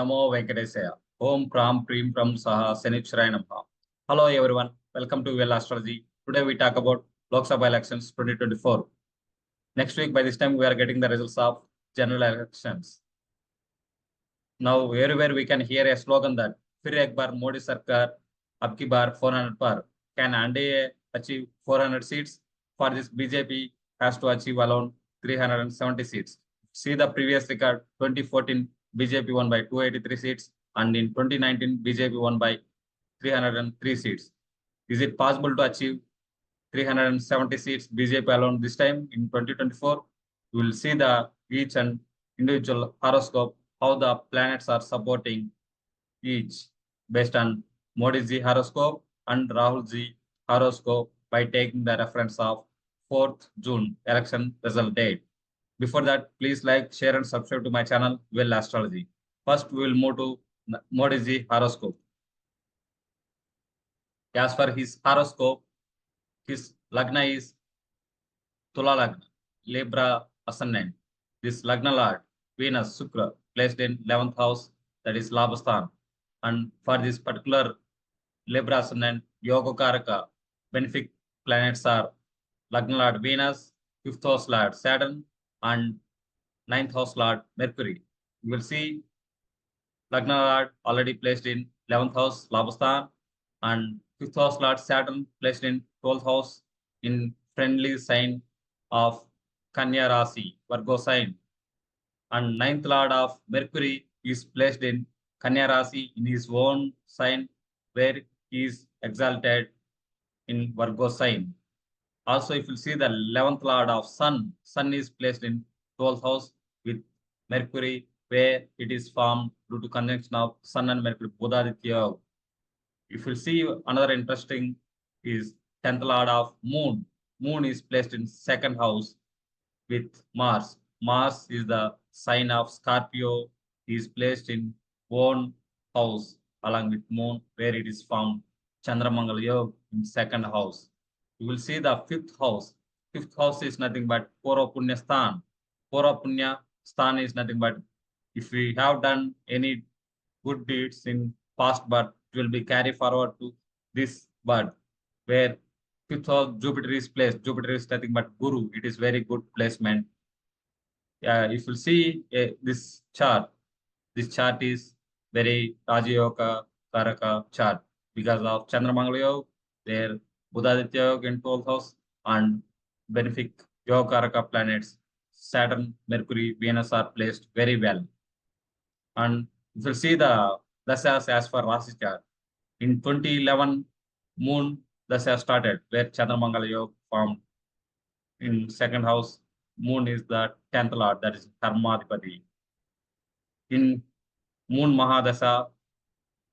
Namo Venkatesaya. Om Pram Prim Pram Saha Senichrai Namaha. Hello everyone. Welcome to Well Astrology. Today we talk about Lok Sabha elections 2024. Next week, by this time, we are getting the results of general elections. Now, everywhere we can hear a slogan that Fir ek bar Modi Sarkar, Abki bar 400 par. Can NDA achieve 400 seats? For this, BJP has to achieve alone 370 seats. See the previous record, 2014, BJP won by 283 seats, and in 2019, BJP won by 303 seats. Is it possible to achieve 370 seats BJP alone this time in 2024? We will see the each and individual horoscope, how the planets are supporting each based on Modi ji horoscope and Rahul ji horoscope by taking the reference of 4th June election result date. Before that, please like, share and subscribe to my channel, Well Astrology. First, we will move to Modi ji horoscope. As for his horoscope, his Lagna is Tula Lagna, Libra Ascendant. This Lagna Lord, Venus, Shukra, placed in 11th house, that is Labhasthan. And for this particular Libra Ascendant, Yoga Karaka, benefic planets are Lagna Lord Venus, 5th house Lord Saturn, and 9th house Lord Mercury. You will see Lagna Lord already placed in 11th house Labhasthan, and 5th house Lord Saturn placed in 12th house in friendly sign of Kanya Rasi, Virgo sign. And 9th Lord of Mercury is placed in Kanya Rasi in his own sign, where he is exalted in Virgo sign. Also, if you see the 11th Lord of Sun, Sun is placed in 12th house with Mercury, where it is formed due to conjunction of Sun and Mercury, Buddhaditya. If you see another interesting is 10th Lord of Moon. Moon is placed in 2nd house with Mars. Mars is the sign of Scorpio. He is placed in own house along with Moon, where it is found Chandramangal Yoga in 2nd house. You will see the 5th house. 5th house is nothing but Pura Punya Sthan. Pura Punya Sthan is nothing but if we have done any good deeds in past birth, it will be carried forward to this birth, where 5th house Jupiter is placed. Jupiter is nothing but Guru. It is very good placement. If you see this chart is very Raja Yoga Karaka chart because of Chandramangal Yoga, there Buddhaditya Yoga in 12th house, and benefic Yoga Karaka planets Saturn, Mercury, Venus are placed very well. And if you see the Dasas as for Rasi chart, in 2011, Moon Dasa started, where Chandramangal Yoga formed in 2nd house. Moon is the 10th Lord, that is Karmadipati. In Moon Mahadasa,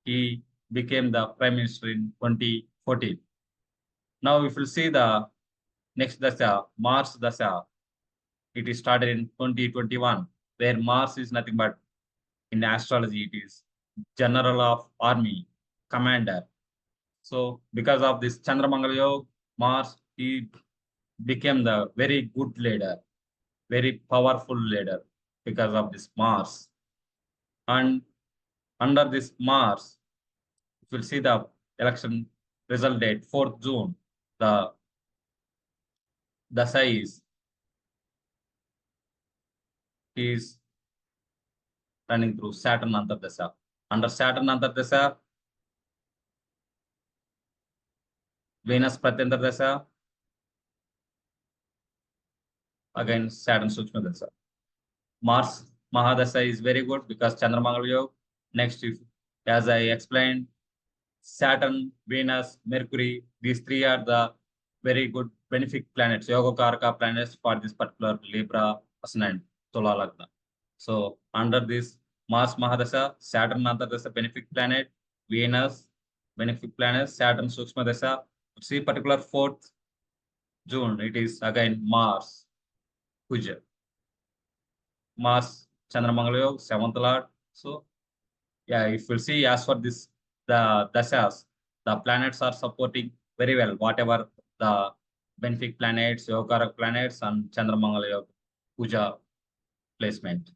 he became the Prime Minister in 2014. Now, if you see the next Dasa, Mars Dasa, it is started in 2021, where Mars is nothing but, in astrology, it is General of Army, Commander. So, because of this Chandramangal Yoga, Mars, he became the very good leader, very powerful leader because of this Mars. And under this Mars, if you see the election result date, 4th June, the Dasa is running through Saturn Antardasa. Under Saturn Antardasa, Venus Pratyantardasa, again Saturn Sukshma Dasa. Mars Mahadasa is very good because Chandramangal Yoga. Next, as I explained, Saturn, Venus, Mercury, these three are the very good benefic planets, Yoga Karaka planets for this particular Libra Ascendant, Tula Lagna. So, under this Mars Mahadasa, Saturn Antardasa benefic planet, Venus benefic planet, Saturn Sukshma Dasa. See particular 4th June, it is again Mars, Kuja. Mars, Chandramangal Yoga, 7th Lord. So, if you see as for this, the Dashas, the planets are supporting very well, whatever the benefic planets, Yogarak planets, and Chandramangal Yoga, Puja placement.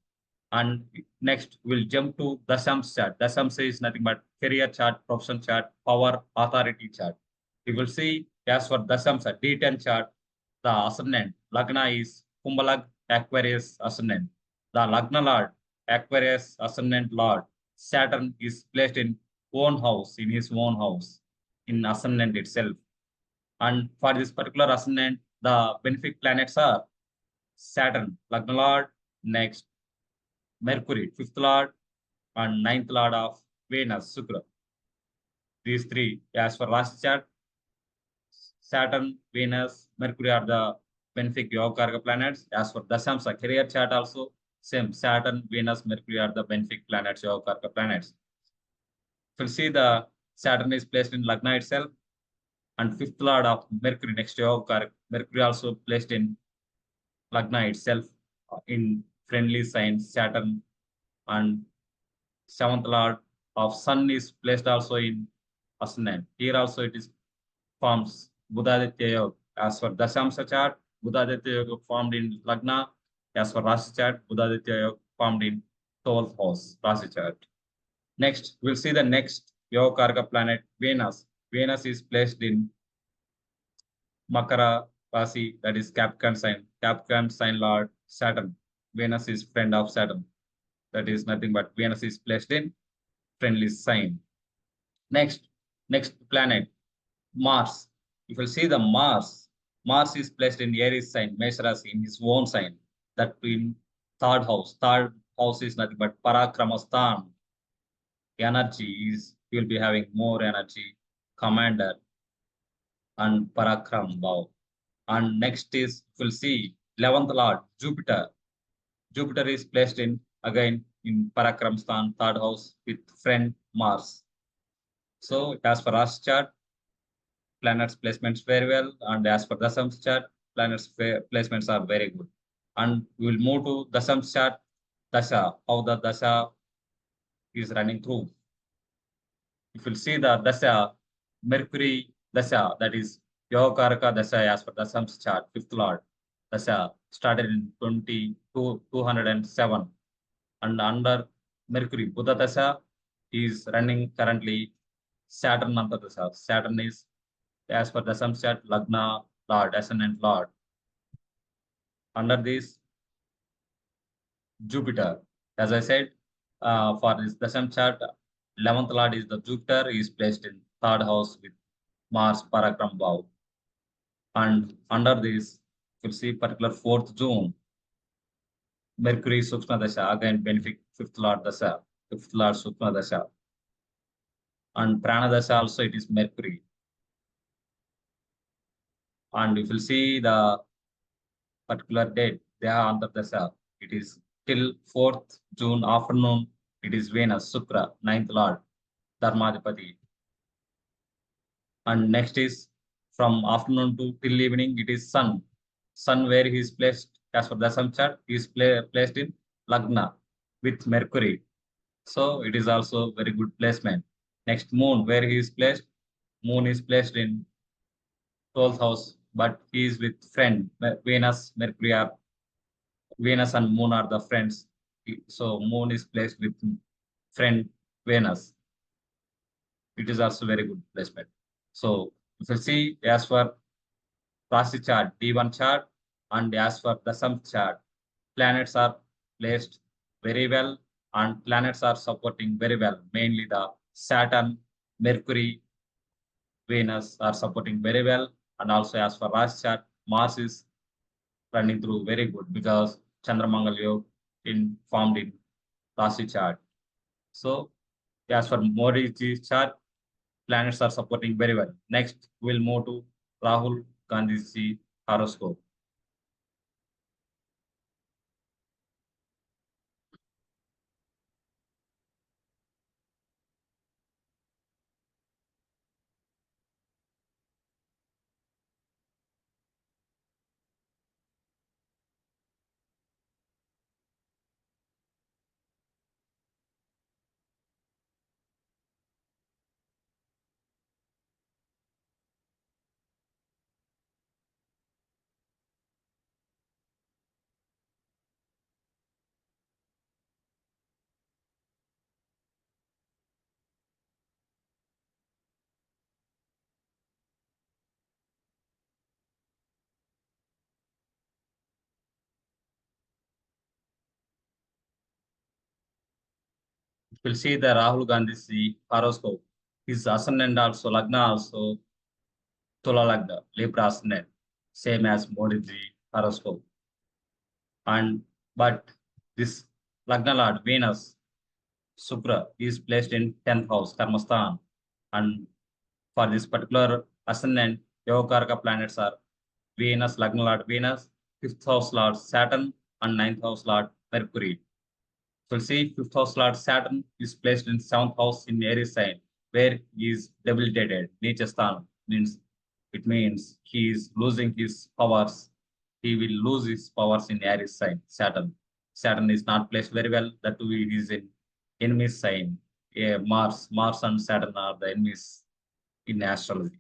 And next, we'll jump to Dasham's chart. Dasham's is nothing but career chart, profession chart, power, authority chart. You will see, as for Dasham's D10 chart, the ascendant, Lagna is Kumbhalag, Aquarius ascendant. The Lagna Lord, Aquarius ascendant Lord, Saturn is placed in own house, in his own house, in ascendant itself. And for this particular ascendant, the benefic planets are Saturn, Lagna Lord, next Mercury, fifth lord, and ninth lord of Venus, Shukra. These three, as for Rasi chart, Saturn, Venus, Mercury are the benefic Yogakaraka planets. As for Dashamsa career chart also, same Saturn, Venus, Mercury are the benefic planets, Yogakaraka planets. If you see the Saturn is placed in Lagna itself, and fifth lord of Mercury next to Yogakaraka, Mercury also placed in Lagna itself in friendly signs, Saturn, and seventh lord of Sun is placed also in ascendant. Here also it is forms Buddhaditya Yoga. As for Dashamsa chart, Buddhaditya Yoga formed in Lagna. As for Rasi chart, Buddhaditya Yoga formed in 12th house, Rasi chart. Next, we'll see the next Yoga Karaka planet, Venus. Venus is placed in Makara Rasi, that is Capricorn sign. Capricorn sign lord Saturn. Venus is friend of Saturn. That is nothing but Venus is placed in friendly sign. Next planet, Mars. If you see the Mars, Mars is placed in Aries sign, Mesha Rasi, in his own sign. That in third house. Third house is nothing but Parakramastan. Energy is, you will be having more energy, commander, and Parakram Bhav. And next is, you will see 11th Lord, Jupiter. Jupiter is placed in, again, in Parakramstan, third house, with friend Mars. So, as for us chart, planets placements very well, and as for Dasam's chart, planets placements are very good. And we will move to Dasam's chart, Dasha, how the Dasha is running through. If you see the Dasha, Mercury Dasha, that is Yogakaraka Dasha as per Dasam's chart, fifth lord. Dasha started in 207, and under Mercury, Buddha Dasha is running currently Saturn Anta Dasha. Saturn is, as per the Samsat, Lagna Lord, Ascendant Lord. Under this, Jupiter. As I said, for this Dasam chart, 11th Lord is the Jupiter, is placed in third house with Mars, Parakram Bhav. And under this, you'll see particular 4th June, Mercury Sukshma Dasha, again benefit 5th Lord Dasha, 5th Lord Sukshma Dasha. And Prana Dasha also it is Mercury. And if you see the particular date, they are under Dasha. It is till 4th June afternoon. It is Venus, Sukra, ninth Lord, Dharmadipati. And next is from afternoon to till evening, it is Sun. Sun, where he is placed, as per the Sun chart, he is placed in Lagna with Mercury. So it is also very good placement. Next, Moon, where he is placed, Moon is placed in 12th house, but he is with friend Venus, Mercury are Venus and Moon are the friends. So Moon is placed with friend Venus. It is also very good placement. So if you see, as for Rasi chart, D1 chart, and as for the Dasam chart, planets are placed very well, and planets are supporting very well. Mainly the Saturn, Mercury, Venus are supporting very well. And also as for Rasi chart, Mars is running through very good because Chandramangal Yoga in formed in Rasi chart. So as for Modi's chart, planets are supporting very well. Next, we'll move to Rahul Gandhi's horoscope. We'll see the Rahul Gandhi horoscope. His ascendant also, Lagna also, Tula Lagna, Libra ascendant, same as Modi horoscope. And but this Lagna Lord, Venus, Supra, is placed in 10th house, Karmastan. And for this particular ascendant, Yogakaraka planets are Venus, Lagna Lord Venus, 5th house Lord Saturn, and 9th house Lord Mercury. So see, 5th house Lord Saturn is placed in 7th house in Aries sign, where he is debilitated. Nichasthan means it means he is losing his powers. He will lose his powers in Aries sign, Saturn. Saturn is not placed very well. That too he is in enemy sign. Yeah, Mars and Saturn are the enemies in astrology.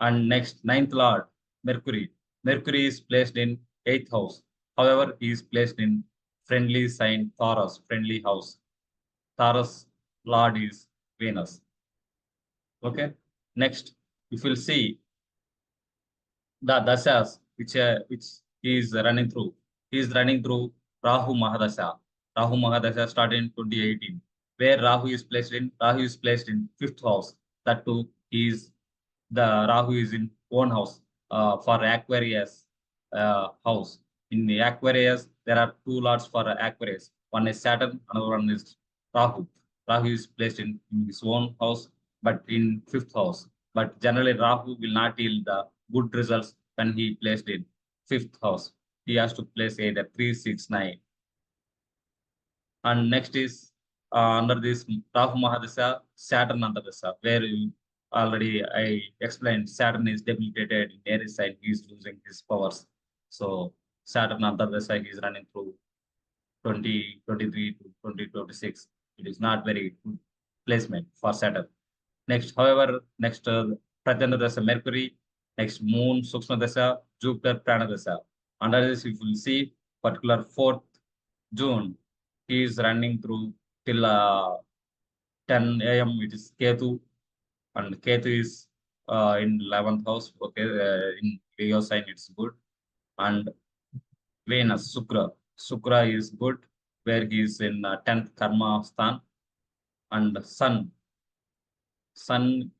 And next, ninth lord, Mercury. Mercury is placed in 8th house. However, he is placed in friendly sign Taurus, friendly house. Taurus lord is Venus. Okay. Next, if you'll see the dasas which he is running through, he is running through Rahu Mahadasha. Rahu Mahadasha started in 2018, where Rahu is placed in 5th house. That too, he is the Rahu is in own house for Aquarius house. In the Aquarius, there are two lords for Aquarius. One is Saturn, another one is Rahu. Rahu is placed in his own house, but in 5th house. But generally, Rahu will not yield the good results when he placed in 5th house. He has to place either 3, 6, 9. And next is under this Rahu Mahadasha, Saturn Antardasha, where already I explained Saturn is debilitated in Aries sign, he is losing his powers. So Saturn Antardasha he is running through 2023 to 2026. It is not very good placement for Saturn. Next, however, next Pratyanda Dasha Mercury, next Moon Sukshma Dasha, Jupiter Prana Dasha. Under this, if you will see particular 4th June, he is running through till 10 a.m. It is Ketu, and Ketu is in 11th house. Okay, in Leo sign it's good. And Venus, Sukra is good, where he is in 10th Karma Sthan. And Sun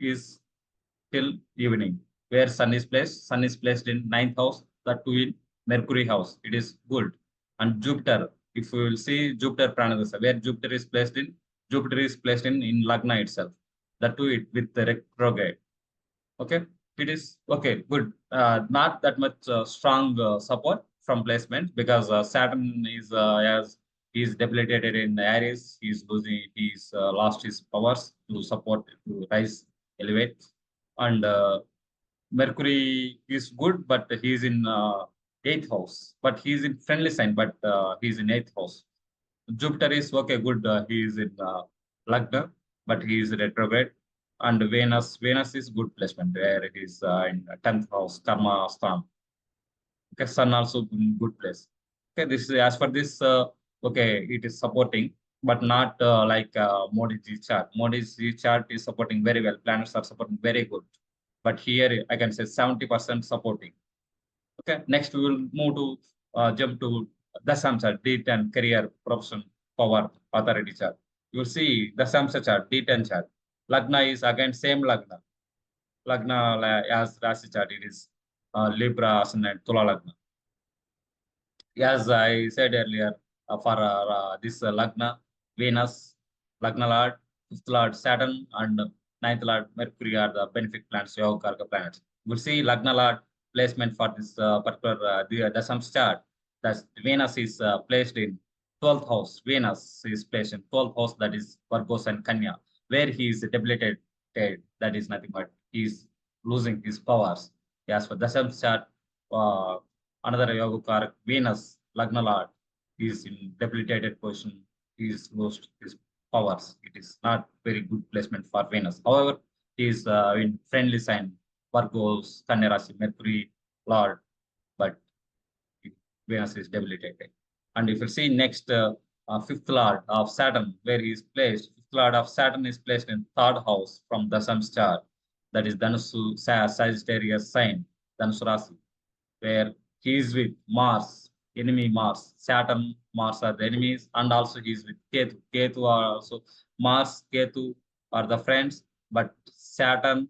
is till evening, where Sun is placed. Sun is placed in 9th house, that too in Mercury house. It is good. And Jupiter, if we will see Jupiter Pranadasa, where Jupiter is placed in Lagna itself. That too it with the retrograde. Okay, it is okay, good. Not that much strong support from placement because Saturn is as he is debilitated in Aries. He is losing. He's lost his powers to support to rise, elevate, and Mercury is good, but he's in 8th house. But he's in friendly sign, but he's in 8th house. Jupiter is okay, good. He is in Lagna, but he is retrograde. And Venus is good placement where it is in 10th house, Karma Sthan. Okay, Sun also in good place. Okay, this is as for this. Okay, it is supporting, but not like Modi G chart. Modi G chart is supporting very well. Planets are supporting very good. But here I can say 70% supporting. Okay, next we will move to jump to Dasamsa, D10, career, profession, power, authority chart. You will see Dasamsa chart, D10 chart. Lagna is again same Lagna. Lagna as Rasi chart, it is Libra, Ascendant, Tula Lagna. As I said earlier, for this Lagna, Venus, Lagna Lord, 5th Lord, Saturn, and 9th Lord, Mercury are the benefit planets, Yoga Karka planets. We'll see Lagna Lord placement for this particular the Dasam chart. That Venus is placed in 12th house. Venus is placed in 12th house, that is Virgos and Kanya, where he is debilitated. That is nothing but he is losing his powers. As for Dasam chart, another Yoga Venus, Lagna Lord, is in debilitated position. He is lost his powers. It is not very good placement for Venus. However, he is in friendly sign, Virgos, Kanya Rasi, Mercury, Lord, but Venus is debilitated. And if you see next, 5th Lord of Saturn, where he is placed, 5th Lord of Saturn is placed in 3rd house from Dasam star, that is Dhanusu, Sagittarius sign, Dhanusu Rasi, where he is with Mars, enemy Mars. Saturn, Mars are the enemies, and also he is with Ketu. Ketu are also Mars, Ketu are the friends, but Saturn,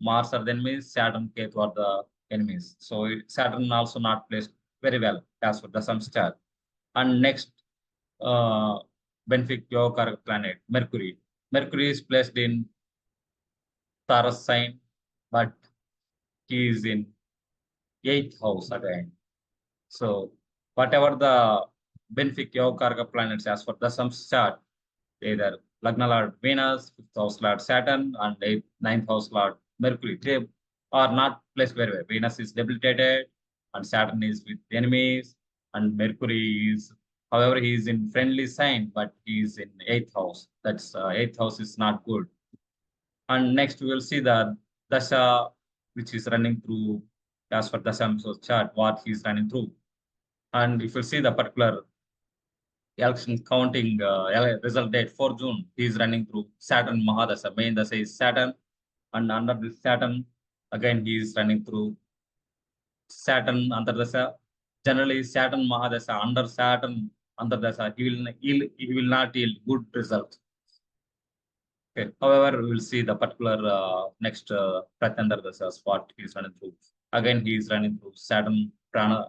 Mars are the enemies, Saturn, Ketu are the enemies. So Saturn also not placed very well as for the some star. And next uh, benefic Yoga planet, Mercury. Mercury is placed in Taurus sign, but he is in eighth house again. So whatever the benefic Yoga planets as for the some chart, either Lagna Lord Venus, fifth house Lord Saturn, and ninth house Lord Mercury. They are not placed very well. Venus is debilitated, and Saturn is with enemies, and Mercury is, however, he is in friendly sign, but he is in eighth house. That's eighth house is not good. And next we will see the Dasha, which is running through as per Dasham's chart, what he is running through. And if you see the particular election counting result date for June, he is running through Saturn Mahadasha. Main Dasha is Saturn, and under this Saturn, again he is running through Saturn Antardasha. Generally, Saturn Mahadasha, under Saturn Antardasha, he will not yield good results. Okay. However, we will see the particular next Pratyandardasha, what he is running through. Again, he is running through Saturn Prana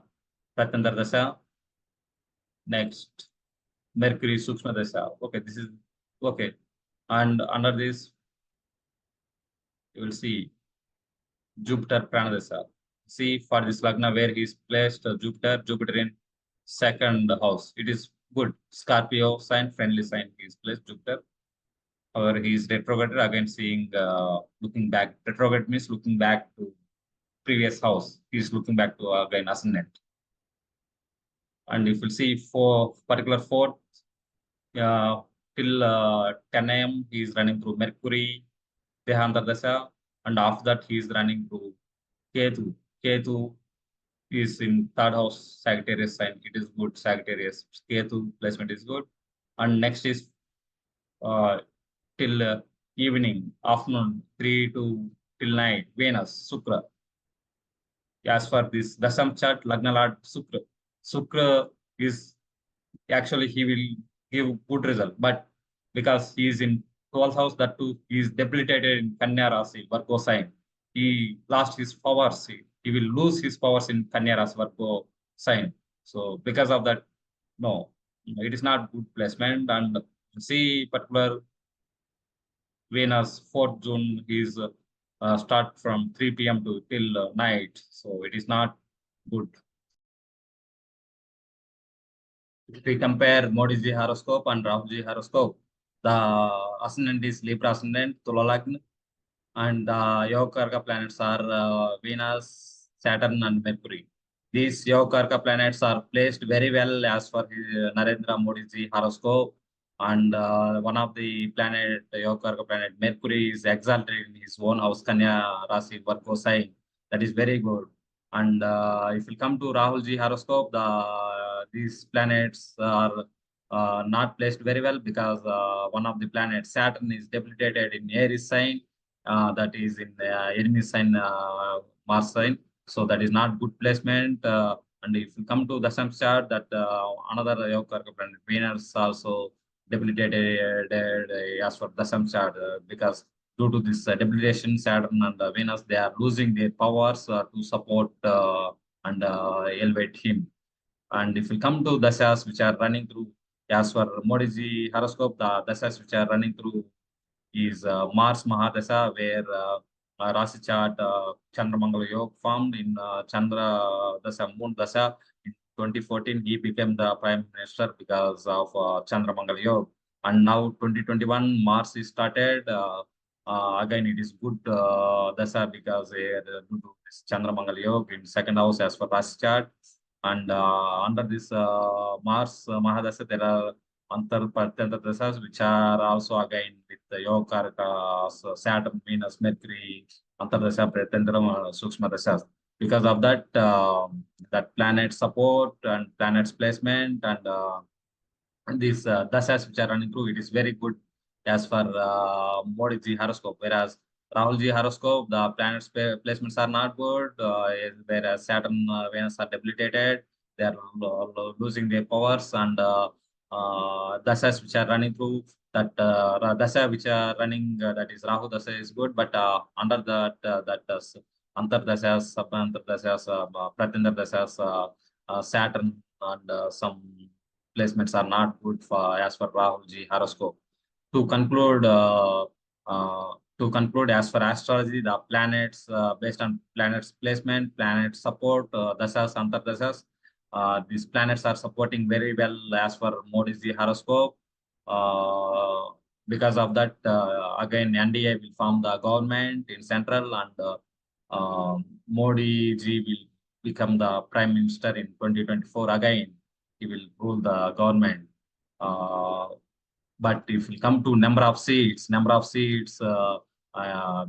Pratyandardasha. Next, Mercury Sukshma Dasha. Okay, this is okay. And under this, you will see Jupiter Pranadasha. See for this Lagna where he is placed Jupiter in second house. It is good. Scorpio sign, friendly sign, he is placed Jupiter. However, he is retrograde again, seeing looking back. Retrograde means looking back to previous house. He is looking back to again ascendant. And if you see for particular fourth, till 10 a.m. he is running through Mercury, Dehantardasha, and after that he is running through Ketu. Ketu is in third house Sagittarius sign. It is good. Sagittarius Ketu placement is good. And next is till evening, afternoon, 3 to till night, Venus, Sukra. As for this Dasam chart, Lagna Lord Sukra. Sukra is actually he will give good result, but because he is in 12th house, that too he is debilitated in Kanya Rasi, Virgo sign. He lost his powers. He will lose his powers in Kanya Rasi, Virgo sign. So because of that, no, it is not good placement. And see particular Venus 4th June is start from 3 p.m. to till night. So it is not good. If we compare Modi's horoscope and Rahul's horoscope, the ascendant is Libra ascendant, Tula Lagna, and the Yoga planets are Venus, Saturn, and Mercury. These Yoga planets are placed very well as per Narendra Modi's horoscope. And one of the planet, the Yoga planet, Mercury, is exalted in his own house, Kanya Rasi, Virgo sign. That is very good. And if you come to Rahul's horoscope, these planets are not placed very well because one of the planets, Saturn, is debilitated in Aries sign, that is in enemy sign, Mars sign. So that is not good placement. And if you come to the Sun chart, that another Yoga planet, Venus, also debilitated as for the Sun chart because due to this debilitation, Saturn and Venus, they are losing their powers to support and elevate him. And if we come to dashas which are running through, as for Modi's horoscope, the dashas which are running through is Mars Mahadasha, where Rasi chart Chandramangala Yoga formed in Chandra Dasha, Moon Dasha. In 2014, he became the Prime Minister because of Chandramangala Yoga. And now 2021, Mars is started. Again, it is good Dasha because due to this Chandramangala Yoga in second house as for Rasi chart. And under this Mars Mahadasha, there are Antar Pratyanta Dasas, which are also again with the Yoga, Saturn, Venus, Mercury, Antardasha, Pratyantara, Sukshma Dasas. Because of that, that planet support and planet's placement and these dasas which are running through, it is very good as for Modi's horoscope. Whereas Rahul's horoscope, the planets placements are not good. Whereas Saturn, Venus are debilitated. They are losing their powers, and dasas which are running through that dasa which are running that is Rahu dasa is good, but under that antar dasas, sub-antar dasas, pratyandar dasas, Saturn and some placements are not good for as for Rahul ji horoscope. To conclude, as for astrology, the planets based on planets placement, planet support, dasas, antar dasas, these planets are supporting very well as for Modi's horoscope. Because of that, again, NDA will form the government in central, and Modi ji will become the prime minister in 2024. Again, he will rule the government. But if we come to number of seats,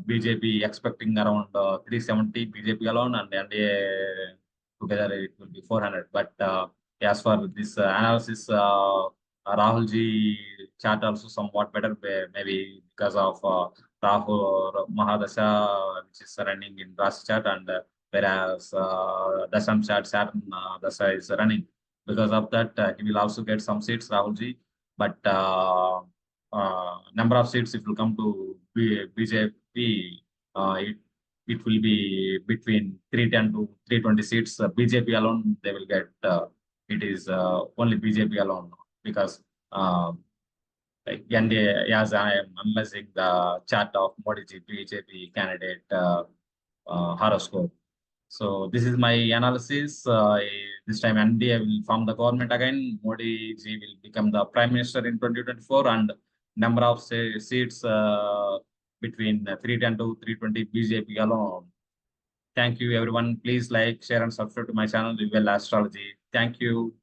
BJP expecting around 370 BJP alone, and NDA together it will be 400. But as for this analysis, Rahul ji chart also somewhat better, maybe because of Rahu Mahadasha, which is running in Rasi chart, and whereas Dasam chart Saturn Dasha is running. Because of that, he will also get some seats, Rahul ji. But number of seats, if you come to BJP, it will be between 310 to 320 seats. BJP alone, they will get, it is only BJP alone, because as I am analyzing the chart of Modi ji, BJP candidate horoscope. So this is my analysis. This time NDA will form the government again. Modi ji will become the prime minister in 2024, and number of seats between 310 to 320 BJP alone. Thank you, everyone. Please like, share, and subscribe to my channel, Reveal Astrology. Thank you.